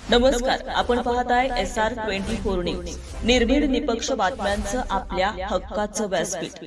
नमस्कार, आपण पाहताय SR24 न्यूज, निर्भीड निपक्ष बातम्यांचं आपल्या हक्काचं व्यासपीठ।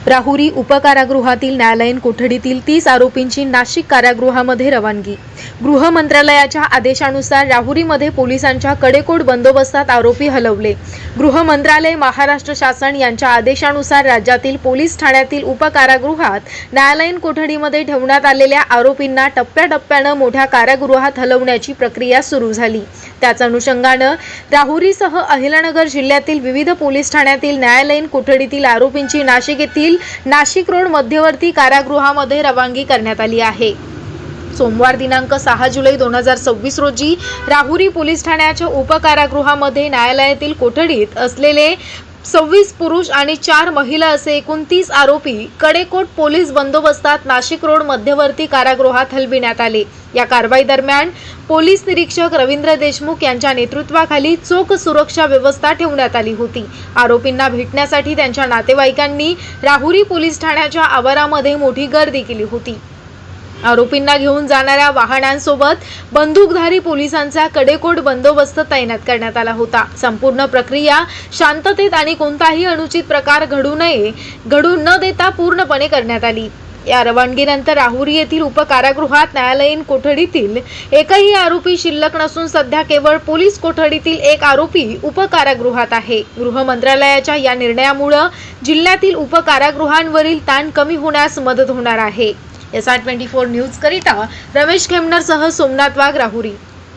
राहुरी उपकारागृहातील न्यायालयीन कोठडीतील 30 आरोपींची नाशिक कारागृहामध्ये रवानगी। गृह मंत्रालयाच्या आदेशानुसार राहुरीमध्ये पोलिसांच्या कडेकोट बंदोबस्तात आरोपी हलवले। गृह मंत्रालय, महाराष्ट्र शासन यांच्या आदेशानुसार राज्यातील पोलीस ठाण्यातील उपकारागृहात न्यायालयीन कोठडीमध्ये ठेवण्यात आलेल्या आरोपींना टप्प्याटप्प्याने मोठ्या कारागृहात हलवण्याची प्रक्रिया सुरू झाली। त्याच अनुषंगाने राहुरीसह अहिल्यानगर जिल्ह्यातील विविध पोलीस ठाण्यातील न्यायालयीन कोठडीतील आरोपींची नाशिक येथील नाशिक रोड मध्यवर्ती कारागृहामध्ये रवानगी करण्यात आली आहे। सोमवार दिनांक 6 जुलै 2026 रोजी राहुरी पोलीस ठाण्याच्या उपकारागृहामध्ये न्यायालयातील कोठडीत असलेले 26 पुरुष आणि 4 महिला असे एकूण 30 आरोपी कडेकोट पोलीस बंदोबस्तात नाशिक रोड मध्यवर्ती कारागृहात हलविण्यात आले। या कारवाई दरम्यान पोलीस निरीक्षक रवींद्र देशमुख यांच्या नेतृत्वाखाली चोख सुरक्षा व्यवस्था ठेवण्यात आली होती। आरोपींना भेटण्यासाठी त्यांच्या नातेवाईकांनी राहुरी पोलीस ठाण्याच्या आवारामध्ये मोठी गर्दी केली होती। आरोपींना घेऊन जाणाऱ्या वाहनांसोबत बंदूकधारी पोलिसांचा कडेकोट बंदोबस्त तैनात करण्यात आला होता। संपूर्ण प्रक्रिया शांततेत आणि कोणताही अनुचित प्रकार घडू न देता पूर्णपणे करण्यात आली। या रवानगीनंतर राहुरी येथील उपकारागृहात न्यायालयीन कोठडीतील एकही आरोपी शिल्लक नसून सध्या केवळ पोलीस कोठडीतील एक आरोपी उपकारागृहात आहे। गृह मंत्रालयाच्या या निर्णयामुळे जिल्ह्यातील उपकारागृहांवरील ताण कमी होण्यास मदत होणार आहे। SR24 न्यूज करिता रमेश खेमनर सह सोमनाथ वाघ, राहुरी।